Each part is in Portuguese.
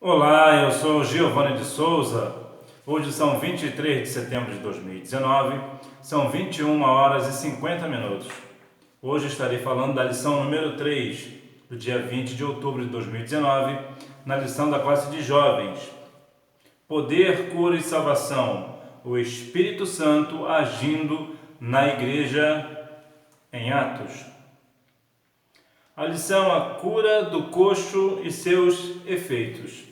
Olá, eu sou Giovanni de Souza. Hoje são 23 de setembro de 2019, são 21 horas e 50 minutos. Hoje estarei falando da lição número 3, do dia 20 de outubro de 2019, na lição da classe de jovens. Poder, cura e salvação. O Espírito Santo agindo na igreja em Atos. A lição A cura do coxo e seus efeitos.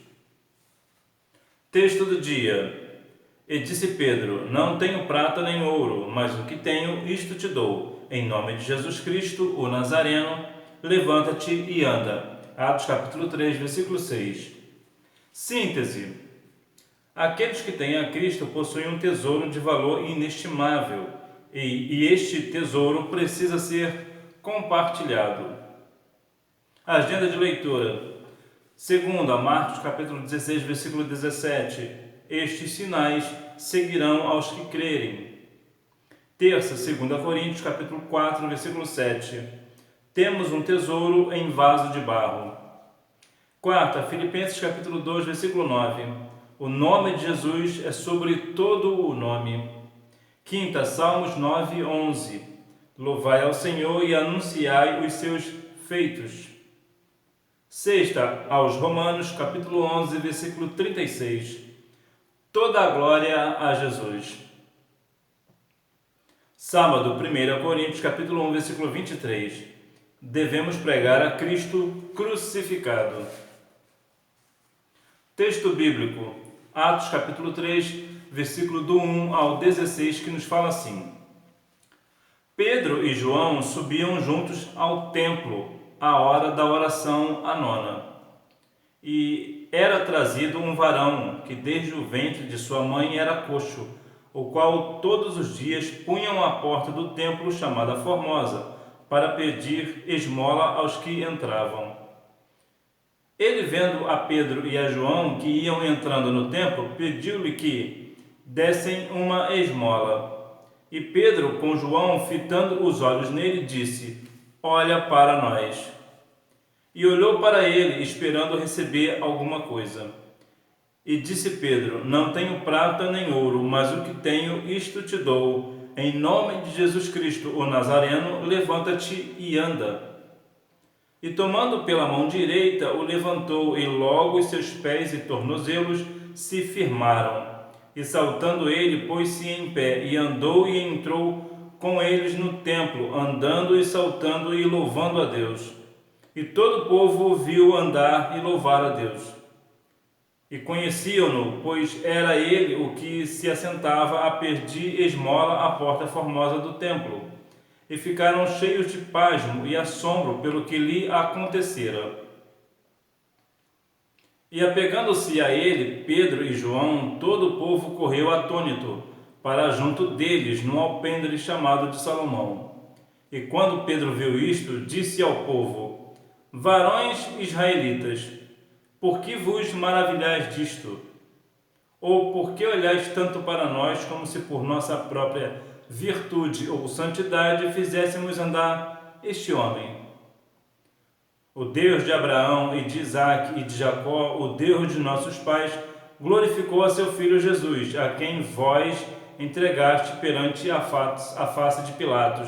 Texto do dia. E disse Pedro: Não tenho prata nem ouro, mas o que tenho, isto te dou. Em nome de Jesus Cristo, o Nazareno, levanta-te e anda. Atos capítulo 3, versículo 6. Síntese. Aqueles que têm a Cristo possuem um tesouro de valor inestimável, e este tesouro precisa ser compartilhado. Agenda de leitura. Segunda, Marcos capítulo 16, versículo 17. Estes sinais seguirão aos que crerem. Terça, 2 Coríntios capítulo 4, versículo 7. Temos um tesouro em vaso de barro. Quarta, Filipenses capítulo 2, versículo 9. O nome de Jesus é sobre todo o nome. Quinta, Salmos 9, 11. Louvai ao Senhor e anunciai os seus feitos. Sexta, aos Romanos, capítulo 11, versículo 36. Toda a glória a Jesus. Sábado, 1 Coríntios, capítulo 1, versículo 23. Devemos pregar a Cristo crucificado. Texto bíblico, Atos, capítulo 3, versículo do 1 ao 16, que nos fala assim. Pedro e João subiam juntos ao templo, a hora da oração a nona. E era trazido um varão que desde o ventre de sua mãe era coxo, o qual todos os dias punham à porta do templo chamada Formosa, para pedir esmola aos que entravam. Ele, vendo a Pedro e a João que iam entrando no templo, pediu-lhe que dessem uma esmola. E Pedro, com João fitando os olhos nele, disse: Olha para nós. E olhou para ele, esperando receber alguma coisa. E disse Pedro: Não tenho prata nem ouro, mas o que tenho, isto te dou. Em nome de Jesus Cristo, o Nazareno, levanta-te e anda. E tomando pela mão direita, o levantou, e logo os seus pés e tornozelos se firmaram. E saltando ele, pôs-se em pé, e andou e entrou com eles no templo, andando e saltando e louvando a Deus. E todo o povo o viu andar e louvar a Deus. E conheciam-no, pois era ele o que se assentava a pedir esmola à porta formosa do templo. E ficaram cheios de pasmo e assombro pelo que lhe acontecera. E apegando-se a ele, Pedro e João, todo o povo correu atônito para junto deles, num alpendre chamado de Salomão. E quando Pedro viu isto, disse ao povo: Varões israelitas, por que vos maravilhais disto? Ou por que olhais tanto para nós, como se por nossa própria virtude ou santidade fizéssemos andar este homem? O Deus de Abraão e de Isaque e de Jacó, o Deus de nossos pais, glorificou a seu filho Jesus, a quem vós entregaste perante a face de Pilatos.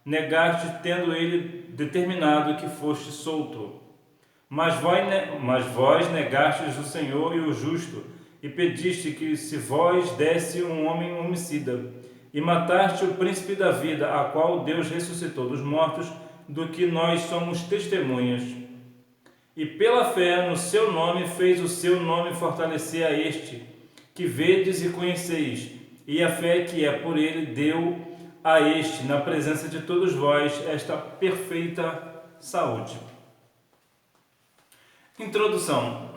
Negaste, tendo ele determinado que foste solto. Mas vós negastes o Senhor e o justo, e pediste que se vós desse um homem homicida, e mataste o príncipe da vida, a qual Deus ressuscitou dos mortos, do que nós somos testemunhas. E pela fé no seu nome fez o seu nome fortalecer a este, que vedes e conheceis, e a fé que é por ele deu a este, na presença de todos vós, esta perfeita saúde. Introdução.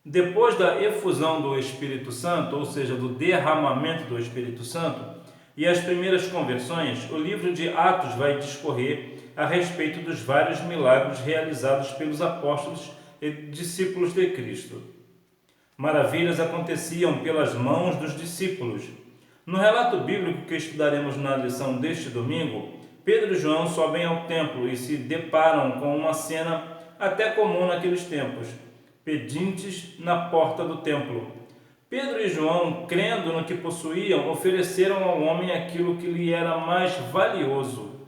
Depois da efusão do Espírito Santo, ou seja, do derramamento do Espírito Santo, e as primeiras conversões, o livro de Atos vai discorrer a respeito dos vários milagres realizados pelos apóstolos e discípulos de Cristo. Maravilhas aconteciam pelas mãos dos discípulos. No relato bíblico que estudaremos na lição deste domingo, Pedro e João sobem ao templo e se deparam com uma cena até comum naqueles tempos. pedintes na porta do templo. Pedro e João, crendo no que possuíam, ofereceram ao homem aquilo que lhe era mais valioso.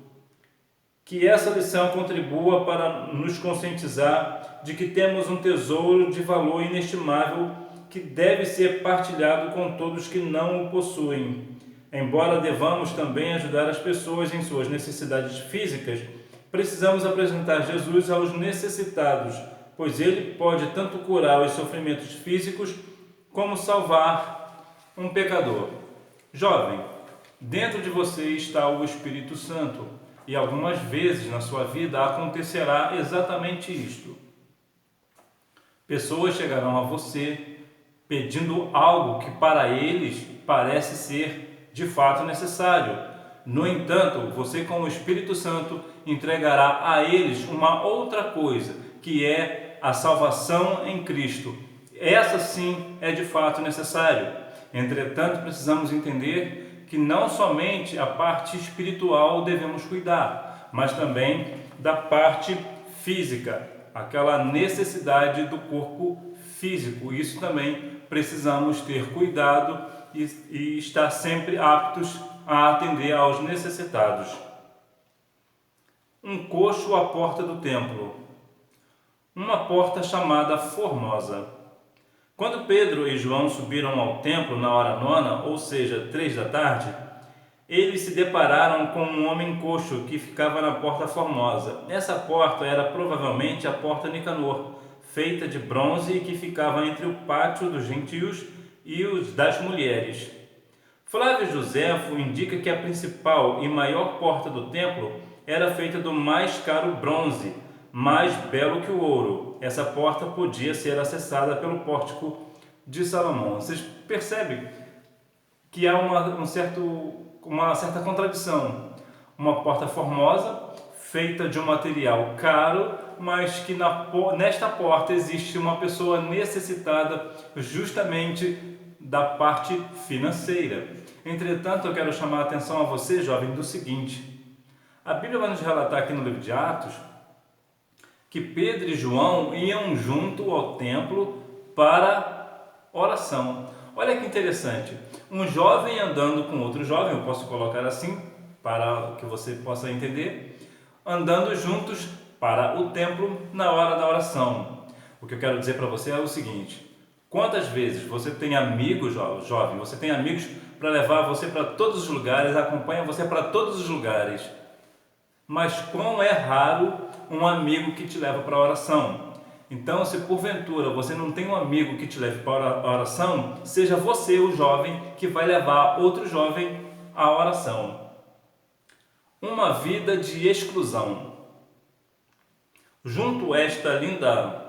Que essa lição contribua para nos conscientizar de que temos um tesouro de valor inestimável que deve ser partilhado com todos que não o possuem. Embora devamos também ajudar as pessoas em suas necessidades físicas, precisamos apresentar Jesus aos necessitados, pois ele pode tanto curar os sofrimentos físicos como salvar um pecador. Jovem, dentro de você está o Espírito Santo, e algumas vezes na sua vida acontecerá exatamente isto. Pessoas chegarão a você pedindo algo que para eles parece ser de fato necessário. No entanto, você com o Espírito Santo entregará a eles uma outra coisa, que é a salvação em Cristo. Essa sim é de fato necessário. Entretanto, precisamos entender que não somente a parte espiritual devemos cuidar, mas também da parte física, aquela necessidade do corpo físico. Isso também precisamos ter cuidado e estar sempre aptos a atender aos necessitados. Um coxo à porta do templo. Uma porta chamada Formosa. Quando Pedro e João subiram ao templo na hora nona, ou seja, 3 da tarde, eles se depararam com um homem coxo que ficava na porta Formosa. Essa porta era provavelmente a porta Nicanor, feita de bronze e que ficava entre o pátio dos gentios e os das mulheres. Flávio Joséfo indica que a principal e maior porta do templo era feita do mais caro bronze, mais belo que o ouro. Essa porta podia ser acessada pelo pórtico de Salomão. Vocês percebem que há uma certa contradição. Uma porta formosa, feita de um material caro, mas que nesta porta existe uma pessoa necessitada justamente da parte financeira. Entretanto, eu quero chamar a atenção a você, jovem, do seguinte: a Bíblia vai nos relatar aqui no livro de Atos que Pedro e João iam junto ao templo para oração. Olha que interessante, um jovem andando com outro jovem, eu posso colocar assim para que você possa entender, andando juntos para o templo na hora da oração. O que eu quero dizer para você é o seguinte: quantas vezes você tem amigos, jovem, você tem amigos para levar você para todos os lugares, acompanha você para todos os lugares, mas quão é raro um amigo que te leva para a oração. Então, se porventura você não tem um amigo que te leve para a oração, seja você o jovem que vai levar outro jovem à oração. Uma vida de exclusão. Junto a esta linda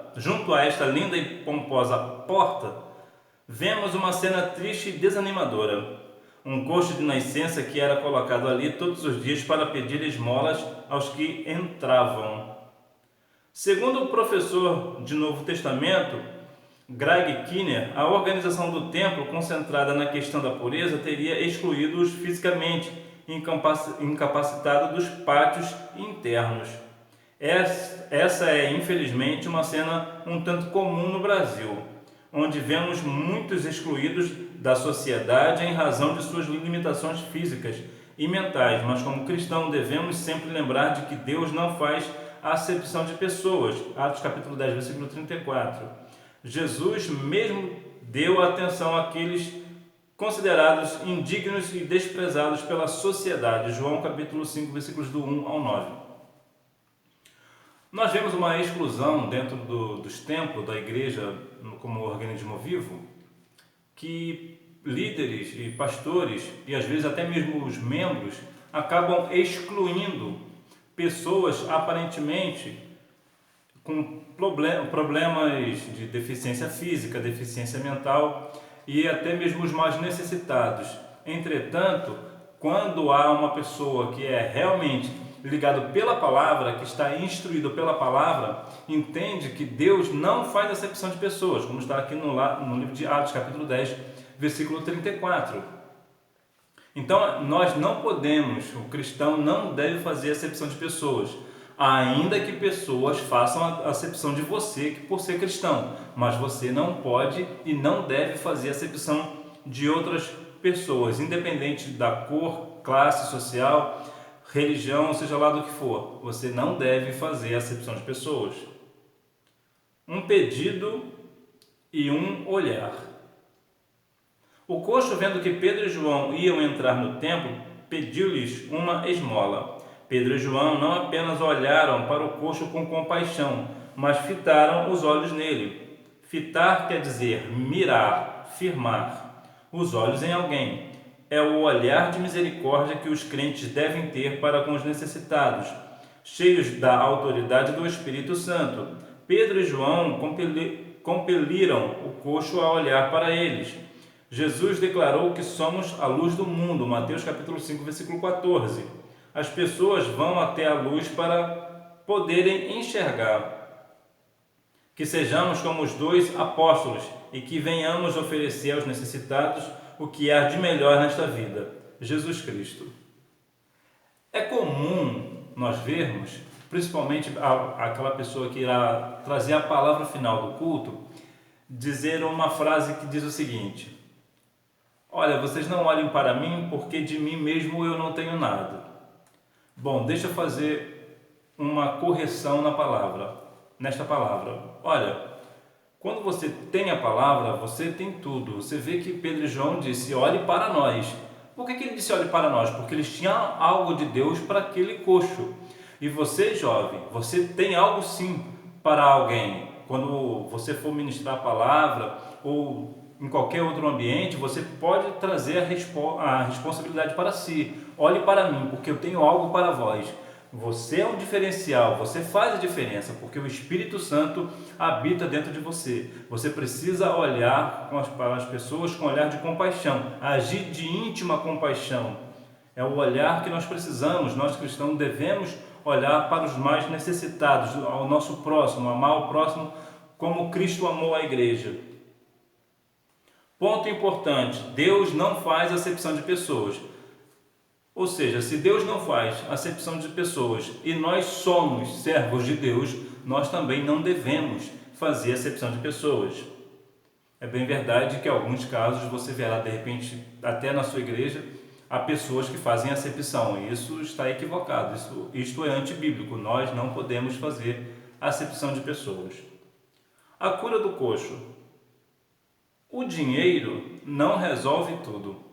e pomposa porta, vemos uma cena triste e desanimadora. Um coxo de nascença que era colocado ali todos os dias para pedir esmolas aos que entravam. Segundo o professor de Novo Testamento, Greg Kinnear, a organização do templo, concentrada na questão da pureza, teria excluído-os fisicamente, incapacitado dos pátios internos. Essa é, infelizmente, uma cena um tanto comum no Brasil, onde vemos muitos excluídos da sociedade em razão de suas limitações físicas e mentais, mas como cristão devemos sempre lembrar de que Deus não faz acepção de pessoas. Atos capítulo 10, versículo 34. Jesus mesmo deu atenção àqueles considerados indignos e desprezados pela sociedade. João capítulo 5, versículos do 1 ao 9. Nós vemos uma exclusão dentro dos templos da igreja como organismo vivo, que líderes e pastores, e às vezes até mesmo os membros, acabam excluindo pessoas aparentemente com problemas de deficiência física, deficiência mental e até mesmo os mais necessitados. Entretanto, quando há uma pessoa que é realmente ligado pela palavra, que está instruído pela palavra, entende que Deus não faz acepção de pessoas, como está aqui no livro de Atos, capítulo 10, versículo 34. Então, nós não podemos, o cristão não deve fazer acepção de pessoas. ainda que pessoas façam a acepção de você por ser cristão, mas você não pode e não deve fazer acepção de outras pessoas, independente da cor, classe social, religião, seja lá do que for. Você não deve fazer acepção de pessoas. Um pedido e um olhar. O coxo, vendo que Pedro e João iam entrar no templo, pediu-lhes uma esmola. Pedro e João não apenas olharam para o coxo com compaixão, mas fitaram os olhos nele. Fitar quer dizer mirar, firmar os olhos em alguém. É o olhar de misericórdia que os crentes devem ter para com os necessitados, cheios da autoridade do Espírito Santo. Pedro e João compeliram o coxo a olhar para eles. Jesus declarou que somos a luz do mundo, Mateus capítulo 5, versículo 14. As pessoas vão até a luz para poderem enxergar. Que sejamos como os dois apóstolos e que venhamos oferecer aos necessitados o que há de melhor nesta vida, Jesus Cristo. É comum nós vermos, principalmente aquela pessoa que irá trazer a palavra final do culto, dizer uma frase que diz o seguinte: olha, vocês não olhem para mim porque de mim mesmo eu não tenho nada. Bom, deixa eu fazer uma correção nesta palavra. Olha, quando você tem a palavra, você tem tudo. Você vê que Pedro e João disse, olhe para nós. Por que ele disse olhe para nós? Porque eles tinham algo de Deus para aquele coxo. E você, jovem, você tem algo sim para alguém. Quando você for ministrar a palavra ou em qualquer outro ambiente, você pode trazer a responsabilidade para si. Olhe para mim, porque eu tenho algo para vós. Você é um diferencial, você faz a diferença, porque o Espírito Santo habita dentro de você. Você precisa olhar para as pessoas com um olhar de compaixão, agir de íntima compaixão. É o olhar que nós precisamos, nós cristãos devemos olhar para os mais necessitados, ao nosso próximo, amar o próximo como Cristo amou a igreja. Ponto importante, Deus não faz acepção de pessoas. Ou seja, se Deus não faz acepção de pessoas e nós somos servos de Deus, nós também não devemos fazer acepção de pessoas. É bem verdade que em alguns casos você verá de repente, até na sua igreja, há pessoas que fazem acepção, e isso está equivocado, isto é antibíblico, nós não podemos fazer acepção de pessoas. A cura do coxo. O dinheiro não resolve tudo.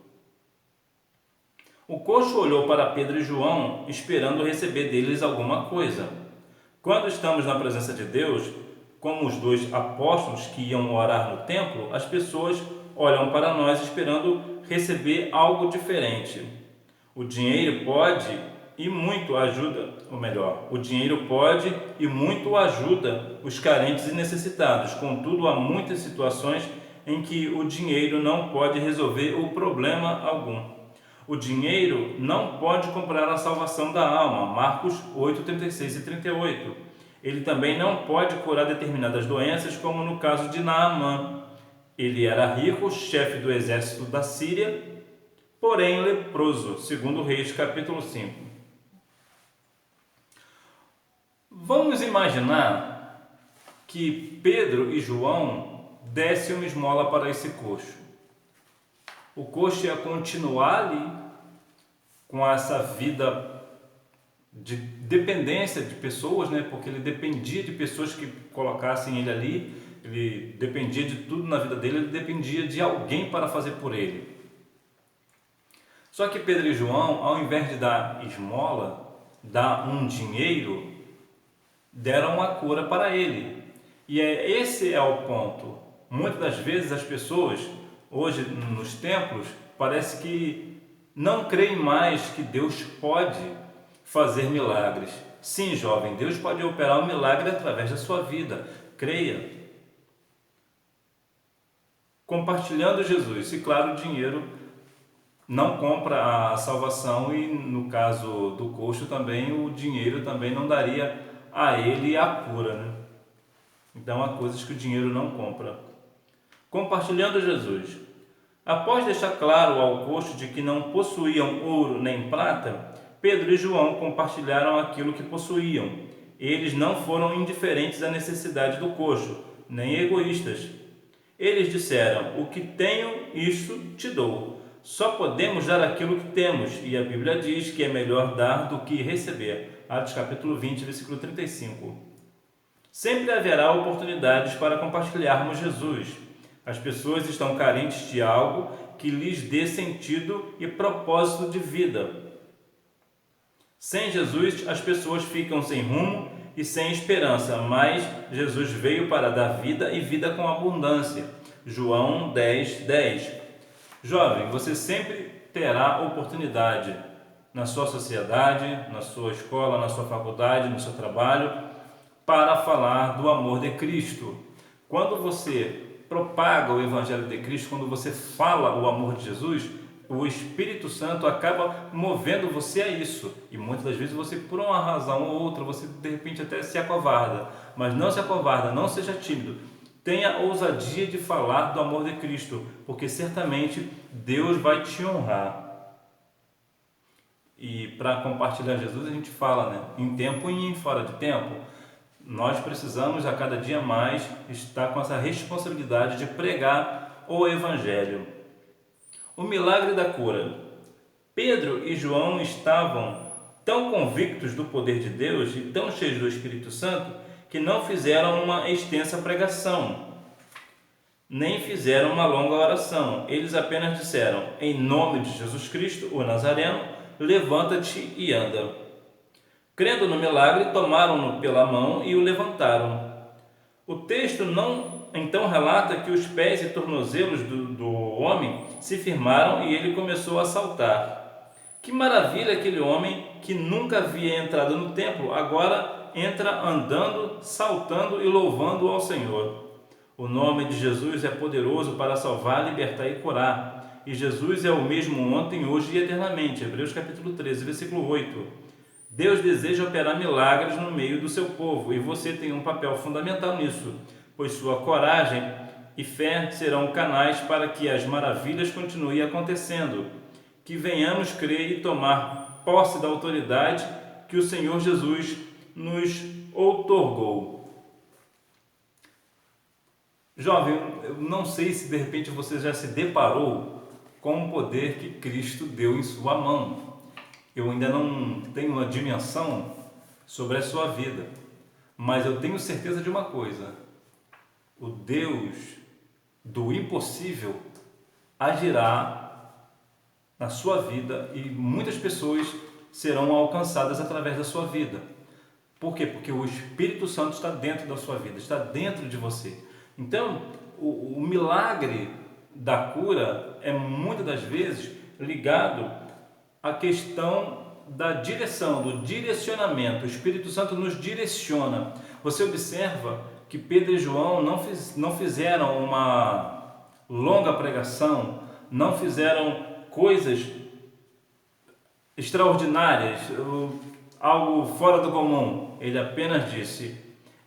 O coxo olhou para Pedro e João, esperando receber deles alguma coisa. Quando estamos na presença de Deus, como os dois apóstolos que iam orar no templo, as pessoas olham para nós esperando receber algo diferente. O dinheiro pode e muito ajuda, o dinheiro pode e muito ajuda os carentes e necessitados. Contudo, há muitas situações em que o dinheiro não pode resolver o problema algum. O dinheiro não pode comprar a salvação da alma, Marcos 8, 36 e 38. Ele também não pode curar determinadas doenças, como no caso de Naamã. Ele era rico, chefe do exército da Síria, porém leproso, segundo Reis, capítulo 5. Vamos imaginar que Pedro e João dessem uma esmola para esse coxo. O coxo ia continuar ali com essa vida de dependência de pessoas, né? Porque ele dependia de pessoas que colocassem ele ali, ele dependia de tudo na vida dele, ele dependia de alguém para fazer por ele. Só que Pedro e João, ao invés de dar esmola, dar um dinheiro, deram uma cura para ele. E esse é o ponto. Muitas das vezes as pessoas hoje nos templos, parece que não creem mais que Deus pode fazer milagres. Sim, jovem, Deus pode operar um milagre através da sua vida. Creia. Compartilhando Jesus. E claro, o dinheiro não compra a salvação e no caso do coxo também, o dinheiro também não daria a ele a cura, né? Então há coisas que o dinheiro não compra. Compartilhando Jesus. Após deixar claro ao coxo de que não possuíam ouro nem prata, Pedro e João compartilharam aquilo que possuíam. Eles não foram indiferentes à necessidade do coxo, nem egoístas. Eles disseram: o que tenho, isso te dou. Só podemos dar aquilo que temos, e a Bíblia diz que é melhor dar do que receber. Atos capítulo 20, versículo 35. Sempre haverá oportunidades para compartilharmos Jesus. As pessoas estão carentes de algo que lhes dê sentido e propósito de vida. Sem Jesus, as pessoas ficam sem rumo e sem esperança, mas Jesus veio para dar vida e vida com abundância. João 10, 10. Jovem, você sempre terá oportunidade na sua sociedade, na sua escola, na sua faculdade, no seu trabalho, para falar do amor de Cristo. Quando você propaga o Evangelho de Cristo, quando você fala o amor de Jesus, o Espírito Santo acaba movendo você a isso. E muitas das vezes você, por uma razão ou outra, você de repente até se acovarda. Mas não se acovarda, não seja tímido. Tenha ousadia de falar do amor de Cristo, porque certamente Deus vai te honrar. E para compartilhar Jesus a gente fala, né? Em tempo e em fora de tempo. Nós precisamos a cada dia mais estar com essa responsabilidade de pregar o Evangelho. O milagre da cura. Pedro e João estavam tão convictos do poder de Deus e tão cheios do Espírito Santo que não fizeram uma extensa pregação, nem fizeram uma longa oração. Eles apenas disseram: em nome de Jesus Cristo, o Nazareno, levanta-te e anda. Crendo no milagre, tomaram-no pela mão e o levantaram. O texto então relata que os pés e tornozelos do homem se firmaram e ele começou a saltar. Que maravilha aquele homem que nunca havia entrado no templo, agora entra andando, saltando e louvando ao Senhor. O nome de Jesus é poderoso para salvar, libertar e curar. E Jesus é o mesmo ontem, hoje e eternamente. Hebreus capítulo 13, versículo 8. Deus deseja operar milagres no meio do seu povo e você tem um papel fundamental nisso, pois sua coragem e fé serão canais para que as maravilhas continuem acontecendo. Que venhamos crer e tomar posse da autoridade que o Senhor Jesus nos outorgou. Jovem, eu não sei se de repente você já se deparou com o poder que Cristo deu em sua mão. Eu ainda não tenho uma dimensão sobre a sua vida, mas eu tenho certeza de uma coisa: o Deus do impossível agirá na sua vida e muitas pessoas serão alcançadas através da sua vida. Por quê? Porque o Espírito Santo está dentro da sua vida, está dentro de você. Então, o milagre da cura é muitas das vezes ligado à questão da direção, do direcionamento. O Espírito Santo nos direciona. Você observa que Pedro e João não fizeram uma longa pregação, não fizeram coisas extraordinárias, algo fora do comum. Ele apenas disse: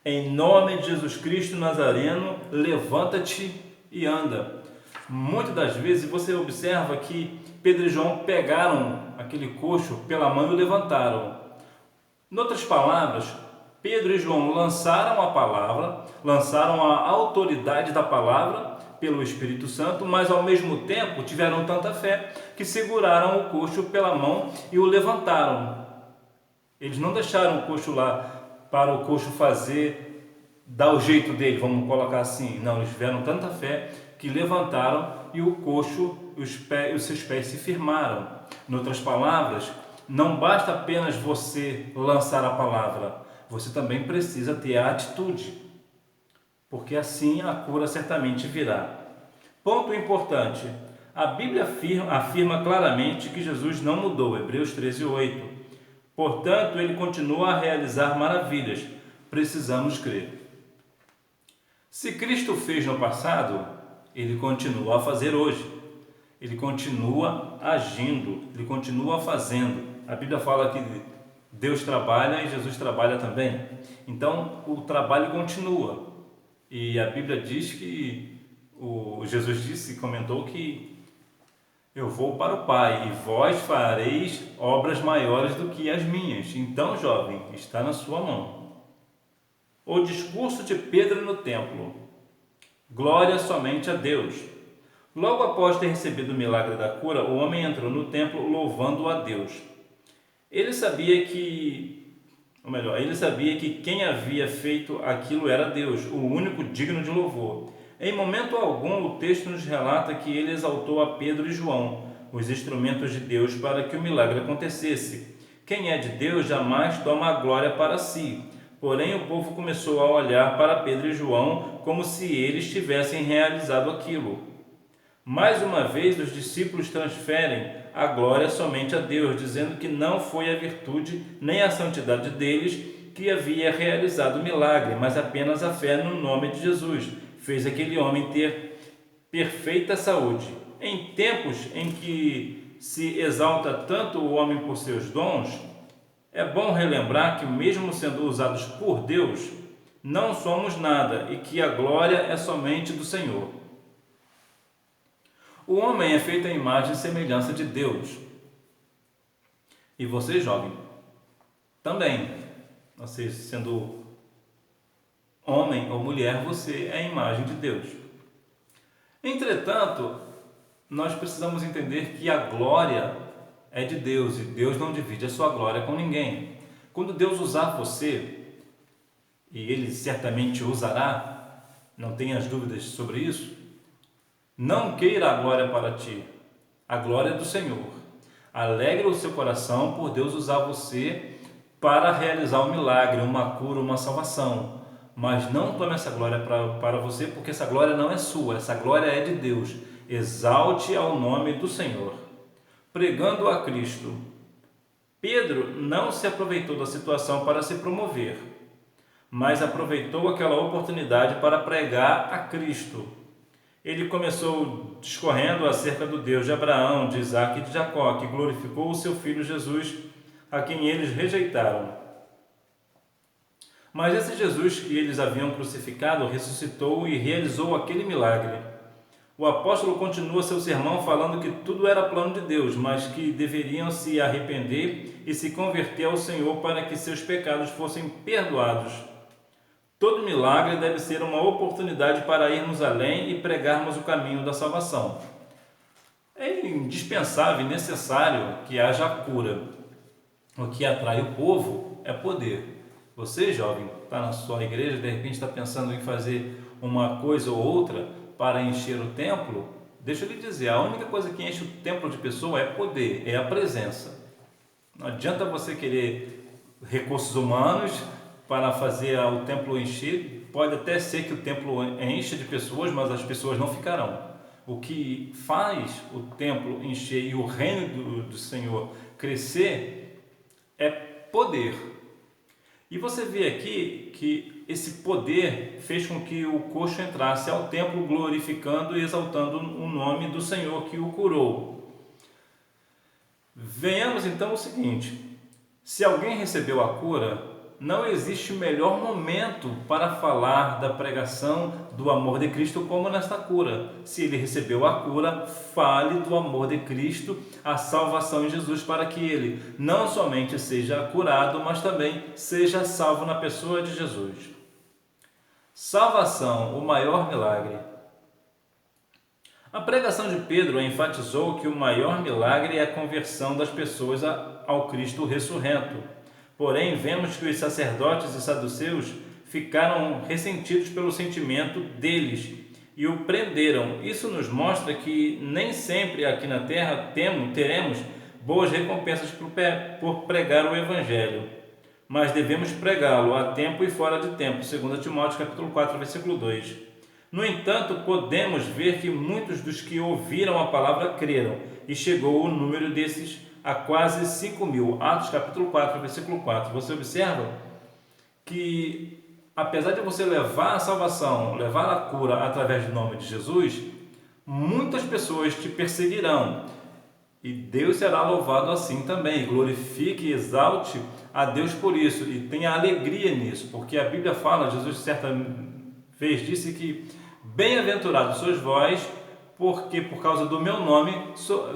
em nome de Jesus Cristo Nazareno, levanta-te e anda. Muitas das vezes você observa que Pedro e João pegaram aquele coxo pela mão e o levantaram. Em outras palavras, Pedro e João lançaram a palavra, lançaram a autoridade da palavra pelo Espírito Santo, mas ao mesmo tempo tiveram tanta fé que seguraram o coxo pela mão e o levantaram. Eles não deixaram o coxo lá para o coxo dar o jeito dele, vamos colocar assim. Não, eles tiveram tanta fé que levantaram e o coxo, os seus pés se firmaram. Em outras palavras, não basta apenas você lançar a palavra, você também precisa ter a atitude, porque assim a cura certamente virá. Ponto importante: a Bíblia afirma claramente que Jesus não mudou, Hebreus 13, 8. Portanto, ele continua a realizar maravilhas. Precisamos crer. Se Cristo fez no passado, ele continua a fazer hoje. Ele continua agindo, ele continua fazendo. A Bíblia fala que Deus trabalha e Jesus trabalha também. Então, o trabalho continua. E a Bíblia diz que Jesus disse, comentou que eu vou para o Pai e vós fareis obras maiores do que as minhas. Então, jovem, está na sua mão. O discurso de Pedro no templo. Glória somente a Deus. Logo após ter recebido o milagre da cura, o homem entrou no templo louvando a Deus. Ele sabia que quem havia feito aquilo era Deus, o único digno de louvor. Em momento algum, o texto nos relata que ele exaltou a Pedro e João, os instrumentos de Deus, para que o milagre acontecesse. Quem é de Deus jamais toma a glória para si. Porém, o povo começou a olhar para Pedro e João como se eles tivessem realizado aquilo. Mais uma vez, os discípulos transferem a glória somente a Deus, dizendo que não foi a virtude nem a santidade deles que havia realizado o milagre, mas apenas a fé no nome de Jesus fez aquele homem ter perfeita saúde. Em tempos em que se exalta tanto o homem por seus dons, é bom relembrar que, mesmo sendo usados por Deus, não somos nada e que a glória é somente do Senhor. O homem é feito à imagem e semelhança de Deus. E você, jovem, também. Você, sendo homem ou mulher, você é a imagem de Deus. Entretanto, nós precisamos entender que a glória é de Deus e Deus não divide a sua glória com ninguém. Quando Deus usar você, e Ele certamente usará, não tenhas dúvidas sobre isso, não queira a glória para ti, a glória é do Senhor. Alegre o seu coração por Deus usar você para realizar um milagre, uma cura, uma salvação. Mas não tome essa glória para você, porque essa glória não é sua, essa glória é de Deus. Exalte ao nome do Senhor. Pregando a Cristo. Pedro não se aproveitou da situação para se promover, mas aproveitou aquela oportunidade para pregar a Cristo. Ele começou discorrendo acerca do Deus de Abraão, de Isaque e de Jacó, que glorificou o seu filho Jesus, a quem eles rejeitaram. Mas esse Jesus que eles haviam crucificado ressuscitou e realizou aquele milagre. O apóstolo continua seu sermão falando que tudo era plano de Deus, mas que deveriam se arrepender e se converter ao Senhor para que seus pecados fossem perdoados. Todo milagre deve ser uma oportunidade para irmos além e pregarmos o caminho da salvação. É indispensável e necessário que haja cura. O que atrai o povo é poder. Você, jovem, está na sua igreja, de repente está pensando em fazer uma coisa ou outra para encher o templo, deixa eu lhe dizer, a única coisa que enche o templo de pessoa é poder, é a presença. Não adianta você querer recursos humanos para fazer o templo encher. Pode até ser que o templo encha de pessoas, mas as pessoas não ficarão. O que faz o templo encher e o reino do Senhor crescer é poder. E você vê aqui que esse poder fez com que o coxo entrasse ao templo glorificando e exaltando o nome do Senhor que o curou. Venhamos então ao seguinte: se alguém recebeu a cura, não existe melhor momento para falar da pregação do amor de Cristo como nesta cura. Se ele recebeu a cura, fale do amor de Cristo, a salvação em Jesus, para que ele não somente seja curado, mas também seja salvo na pessoa de Jesus. Salvação, o maior milagre. A pregação de Pedro enfatizou que o maior milagre é a conversão das pessoas ao Cristo ressurreto. Porém, vemos que os sacerdotes e saduceus ficaram ressentidos pelo sentimento deles e o prenderam. Isso nos mostra que nem sempre aqui na terra teremos boas recompensas por pregar o Evangelho, mas devemos pregá-lo a tempo e fora de tempo, 2 Timóteo capítulo 4, versículo 2. No entanto, podemos ver que muitos dos que ouviram a palavra creram, e chegou o número desses a quase 5.000. Atos capítulo 4, versículo 4. Você observa que, apesar de você levar a salvação, levar a cura através do nome de Jesus, muitas pessoas te perseguirão. E Deus será louvado assim também. Glorifique e exalte a Deus por isso. E tenha alegria nisso, porque a Bíblia fala, Jesus certa vez disse que bem-aventurados sois vós, porque por causa do meu nome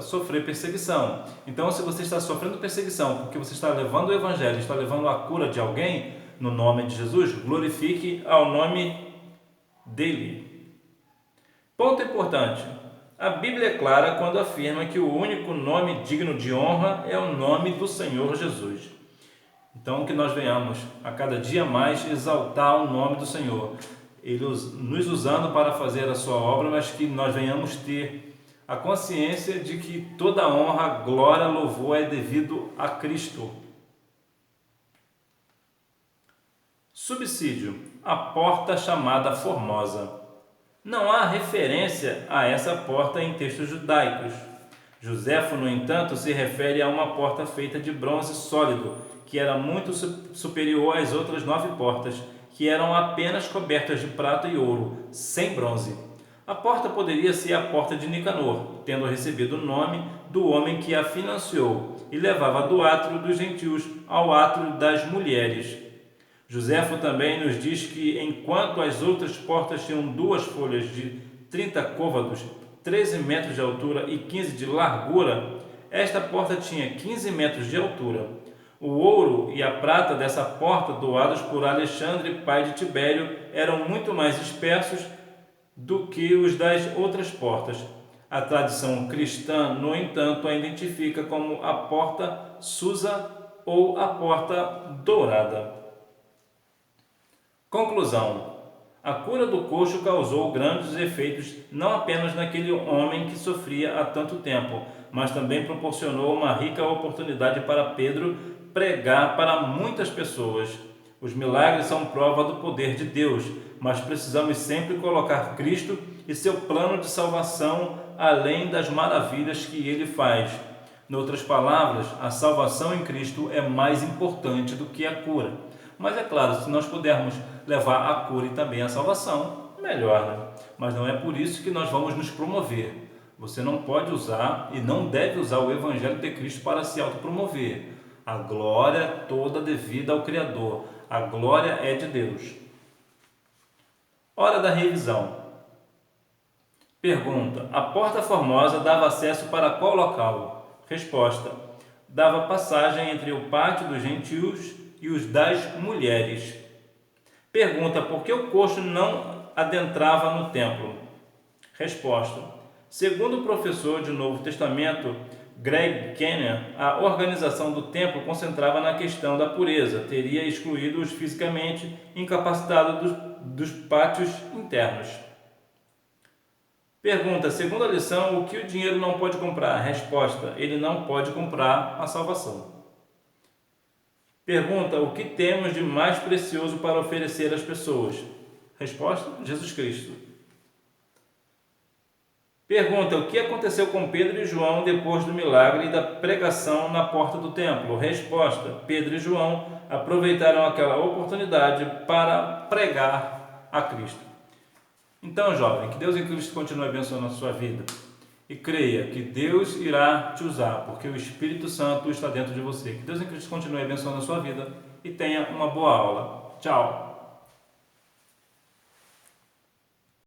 sofrer perseguição. Então, se você está sofrendo perseguição porque você está levando o Evangelho, está levando a cura de alguém, no nome de Jesus, glorifique ao nome dele. Ponto importante. A Bíblia é clara quando afirma que o único nome digno de honra é o nome do Senhor Jesus. Então, que nós venhamos a cada dia mais exaltar o nome do Senhor, Ele nos usando para fazer a sua obra, mas que nós venhamos ter a consciência de que toda honra, glória, louvor é devido a Cristo. Subsídio, a porta chamada Formosa. Não há referência a essa porta em textos judaicos. Joséfo, no entanto, se refere a uma porta feita de bronze sólido, que era muito superior às outras 9 portas, que eram apenas cobertas de prata e ouro, sem bronze. A porta poderia ser a porta de Nicanor, tendo recebido o nome do homem que a financiou e levava do átrio dos gentios ao átrio das mulheres. Joséfo também nos diz que, enquanto as outras portas tinham 2 folhas de 30 côvados, 13 metros de altura e 15 de largura, esta porta tinha 15 metros de altura. O ouro e a prata dessa porta, doados por Alexandre, pai de Tibério, eram muito mais espessos do que os das outras portas. A tradição cristã, no entanto, a identifica como a porta Susa ou a porta dourada. Conclusão. A cura do coxo causou grandes efeitos não apenas naquele homem que sofria há tanto tempo, mas também proporcionou uma rica oportunidade para Pedro pregar para muitas pessoas. Os milagres são prova do poder de Deus, mas precisamos sempre colocar Cristo e seu plano de salvação além das maravilhas que ele faz. Em outras palavras, a salvação em Cristo é mais importante do que a cura. Mas é claro, se nós pudermos levar a cura e também a salvação, melhor, né? Mas não é por isso que nós vamos nos promover. Você não pode usar e não deve usar o Evangelho de Cristo para se autopromover. A glória toda devida ao Criador. A glória é de Deus. Hora da revisão. Pergunta: a porta formosa dava acesso para qual local? Resposta: dava passagem entre o pátio dos gentios e os das mulheres. Pergunta: por que o coxo não adentrava no templo? Resposta: segundo o professor de Novo Testamento, Greg Kenner, a organização do templo concentrava na questão da pureza, teria excluído os fisicamente incapacitados dos pátios internos. Pergunta: segundo a lição, o que o dinheiro não pode comprar? Resposta: ele não pode comprar a salvação. Pergunta: o que temos de mais precioso para oferecer às pessoas? Resposta: Jesus Cristo. Pergunta: o que aconteceu com Pedro e João depois do milagre e da pregação na porta do templo? Resposta: Pedro e João aproveitaram aquela oportunidade para pregar a Cristo. Então, jovem, que Deus em Cristo continue abençoando a sua vida. E creia que Deus irá te usar, porque o Espírito Santo está dentro de você. Que Deus em Cristo continue abençoando a sua vida e tenha uma boa aula. Tchau!